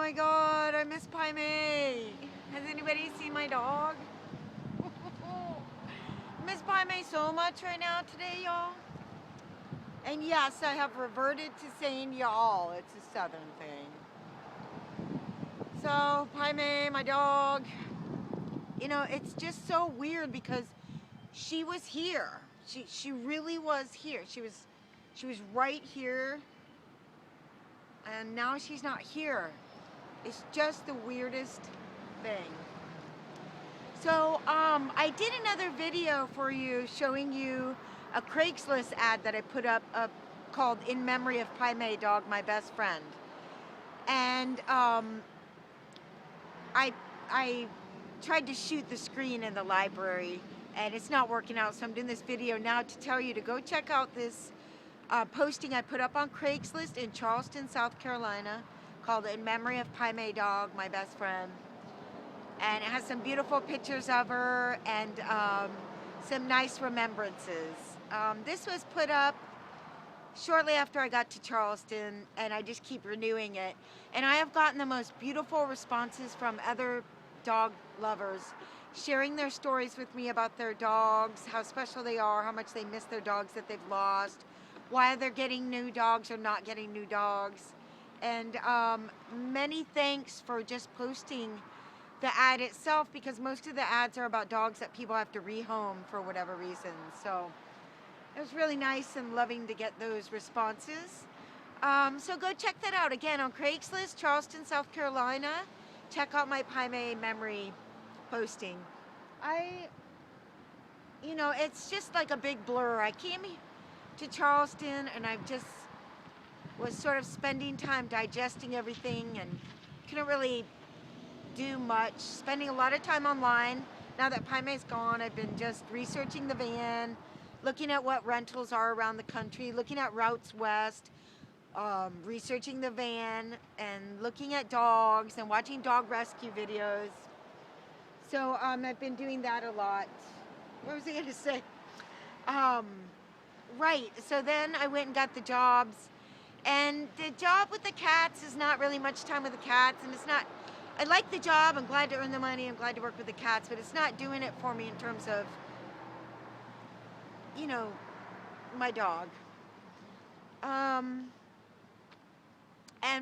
my god, I miss Pai Mei. Has anybody seen my dog? Miss Pai Mei so much right now today, y'all. And yes, I have reverted to saying y'all. It's a southern thing. So, Pai Mei, my dog, you know, it's just so weird because she was here. She really was here. She was right here. And now she's not here. It's just the weirdest thing. So I did another video for you showing you a Craigslist ad that I put up called "In Memory of Pai Mei Dog, My Best Friend," and I tried to shoot the screen in the library, and it's not working out. So I'm doing this video now to tell you to go check out this posting I put up on Craigslist in Charleston, South Carolina, called "In Memory of Pai Mei Dog, My Best Friend." And it has some beautiful pictures of her and some nice remembrances. This was put up shortly after I got to Charleston, and I just keep renewing it. And I have gotten the most beautiful responses from other dog lovers, sharing their stories with me about their dogs, how special they are, how much they miss their dogs that they've lost, why they're getting new dogs or not getting new dogs. And many thanks for just posting the ad itself, because most of the ads are about dogs that people have to rehome for whatever reason. So it was really nice and loving to get those responses. So go check that out again on Craigslist, Charleston, South Carolina. Check out my Pai Mei memory posting. You know, it's just like a big blur. I came to Charleston and I just was sort of spending time digesting everything and couldn't really do much, spending a lot of time online. Now that Pai Mei's gone, I've been just researching the van, looking at what rentals are around the country, looking at routes west, researching the van, and looking at dogs and watching dog rescue videos. So I've been doing that a lot. What was I going to say? Right, so then I went and got the jobs, and the job with the cats is not really much time with the cats, and it's not, I like the job, I'm glad to earn the money, I'm glad to work with the cats, but it's not doing it for me in terms of, you know, my dog. And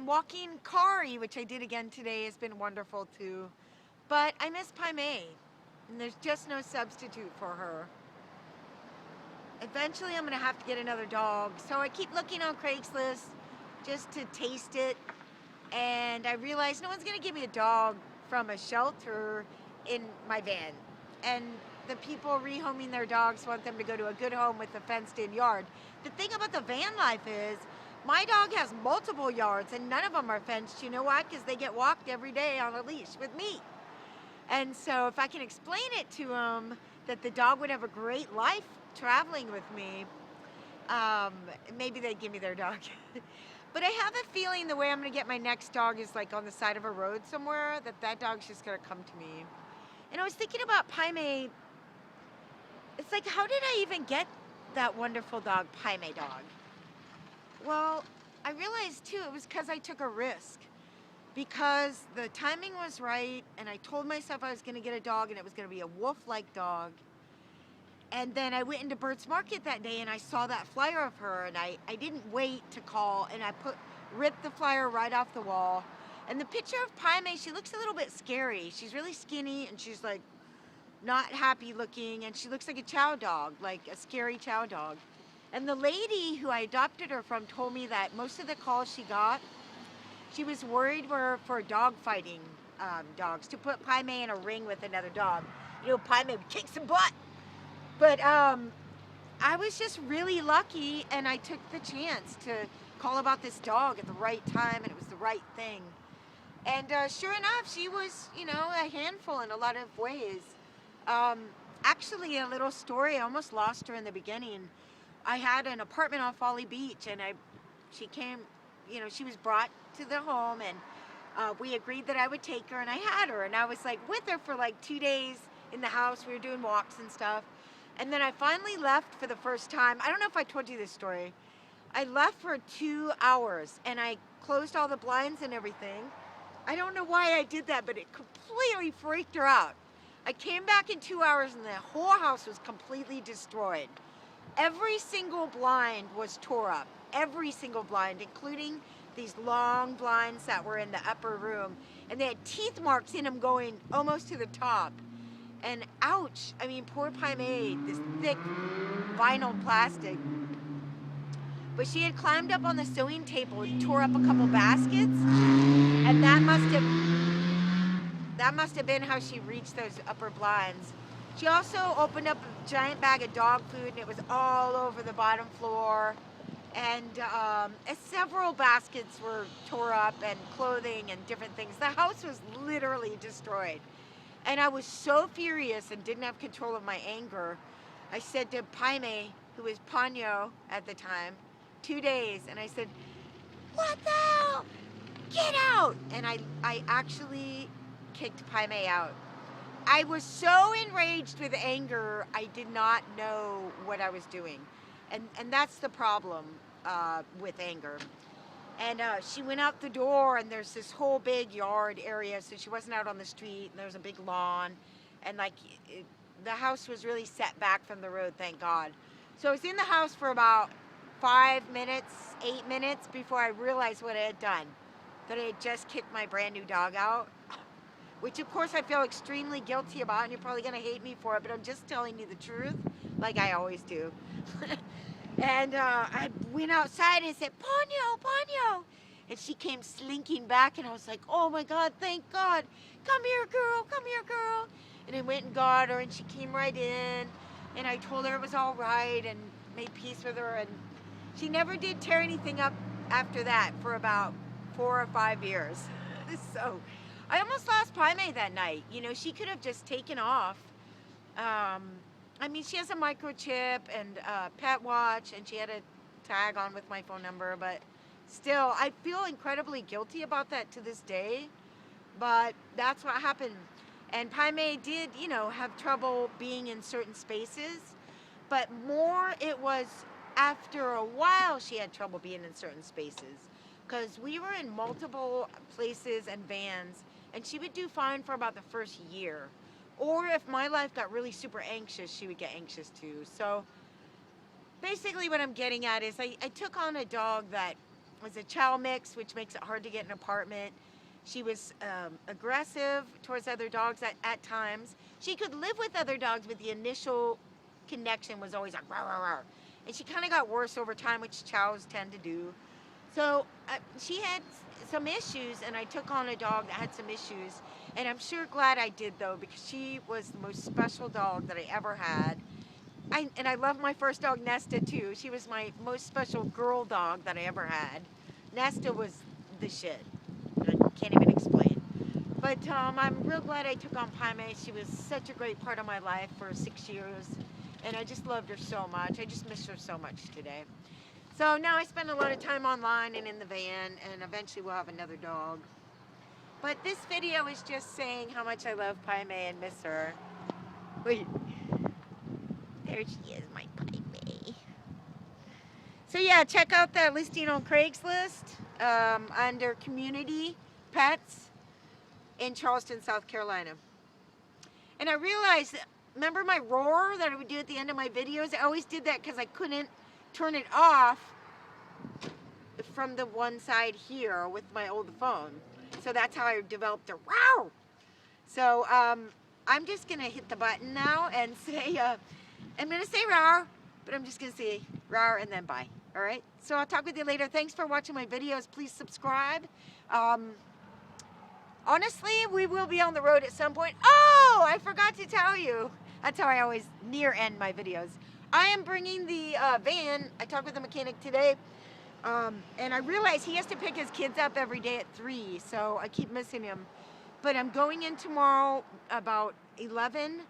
walking Kari, which I did again today, has been wonderful too. But I miss Pai Mei, and there's just no substitute for her. Eventually I'm gonna have to get another dog, so I keep looking on Craigslist just to taste it. And I realized no one's gonna give me a dog from a shelter in my van. And the people rehoming their dogs want them to go to a good home with a fenced-in yard. The thing about the van life is, my dog has multiple yards and none of them are fenced. You know why? Because they get walked every day on a leash with me. And so if I can explain it to them that the dog would have a great life traveling with me, maybe they'd give me their dog. But I have a feeling the way I'm going to get my next dog is like on the side of a road somewhere, that dog's just going to come to me. And I was thinking about Pai Mei. It's like, how did I even get that wonderful dog, Pai Mei dog? Well, I realized too, it was because I took a risk. Because the timing was right, and I told myself I was going to get a dog, and it was going to be a wolf-like dog. And then I went into Burt's Market that day and I saw that flyer of her, and I didn't wait to call, and I ripped the flyer right off the wall. And the picture of Pai Mei, she looks a little bit scary. She's really skinny and she's like not happy looking, and she looks like a chow dog, like a scary chow dog. And the lady who I adopted her from told me that most of the calls she got, she was worried were for dog fighting dogs, to put Pai Mei in a ring with another dog. You know, Pai Mei would kick some butt. But I was just really lucky, and I took the chance to call about this dog at the right time, and it was the right thing. And sure enough, she was, you know, a handful in a lot of ways. Actually, a little story, I almost lost her in the beginning. I had an apartment on Folly Beach, and she came, you know, she was brought to the home, and we agreed that I would take her, and I had her, and I was like with her for like 2 days in the house. We were doing walks and stuff. And then I finally left for the first time. I don't know if I told you this story. I left for 2 hours, and I closed all the blinds and everything. I don't know why I did that, but it completely freaked her out. I came back in 2 hours and the whole house was completely destroyed. Every single blind was tore up. Every single blind, including these long blinds that were in the upper room. And they had teeth marks in them going almost to the top. And ouch, I mean, poor Pai Mei, this thick vinyl plastic. But she had climbed up on the sewing table and tore up a couple baskets. And that must have been how she reached those upper blinds. She also opened up a giant bag of dog food and it was all over the bottom floor. And several baskets were tore up and clothing and different things. The house was literally destroyed. And I was so furious and didn't have control of my anger. I said to Pai Mei, who was Ponyo at the time, 2 days, and I said, "What the hell? Get out!" And I actually kicked Pai Mei out. I was so enraged with anger, I did not know what I was doing. And that's the problem with anger. And she went out the door, and there's this whole big yard area, so she wasn't out on the street, and there's a big lawn, and like the house was really set back from the road, thank God. So I was in the house for about 5 minutes, 8 minutes before I realized what I had done, that I had just kicked my brand new dog out, which of course I feel extremely guilty about, and you're probably gonna hate me for it, but I'm just telling you the truth, like I always do. And I went outside and said, "Ponyo, Ponyo," and she came slinking back, and I was like, "Oh my God, thank God, come here girl, come here girl." And I went and got her, and she came right in, and I told her it was all right and made peace with her, and she never did tear anything up after that for about 4 or 5 years. So I almost lost Pai Mei that night. You know, she could have just taken off. I mean, she has a microchip and a pet watch, and she had a tag on with my phone number, but still, I feel incredibly guilty about that to this day, but that's what happened. And Pai Mei did, you know, have trouble being in certain spaces, but more it was after a while she had trouble being in certain spaces, because we were in multiple places and vans, and she would do fine for about the first year. Or if my life got really super anxious, she would get anxious too. So basically what I'm getting at is I took on a dog that was a chow mix, which makes it hard to get an apartment. She was aggressive towards other dogs at times. She could live with other dogs, but the initial connection was always like, "Rawr, rawr, rawr." And she kind of got worse over time, which chows tend to do. So she had some issues, and I took on a dog that had some issues. And I'm sure glad I did, though, because she was the most special dog that I ever had. And I love my first dog, Nesta, too. She was my most special girl dog that I ever had. Nesta was the shit. I can't even explain. But I'm real glad I took on Pai Mei. She was such a great part of my life for 6 years. And I just loved her so much. I just miss her so much today. So now I spend a lot of time online and in the van, and eventually we'll have another dog. But this video is just saying how much I love Pai Mei and miss her. Wait. There she is, my Pai Mei. So yeah, check out that listing on Craigslist under Community Pets in Charleston, South Carolina. And I realized, remember my roar that I would do at the end of my videos? I always did that because I couldn't turn it off from the one side here with my old phone. So that's how I developed the row. So I'm just gonna hit the button now and say, I'm gonna say row, but I'm just gonna say row and then bye. All right, so I'll talk with you later. Thanks for watching my videos. Please subscribe. Honestly, we will be on the road at some point. Oh, I forgot to tell you. That's how I always near end my videos. I am bringing the van. I talked with the mechanic today. And I realize he has to pick his kids up every day at 3, so I keep missing him. But I'm going in tomorrow about 11,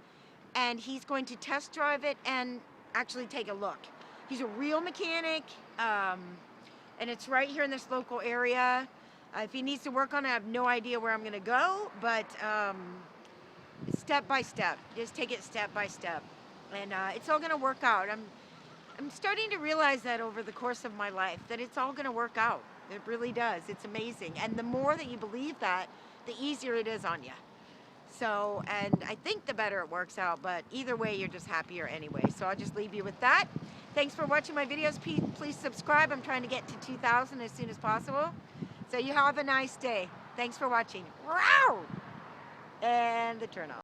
and he's going to test drive it and actually take a look. He's a real mechanic, and it's right here in this local area. If he needs to work on it, I have no idea where I'm going to go, but step by step. Just take it step by step. And it's all going to work out. I'm starting to realize that over the course of my life, that it's all going to work out. It really does. It's amazing. And the more that you believe that, the easier it is on you. So, and I think the better it works out, but either way, you're just happier anyway. So I'll just leave you with that. Thanks for watching my videos. Please subscribe. I'm trying to get to 2,000 as soon as possible. So you have a nice day. Thanks for watching. Wow! And the turn off.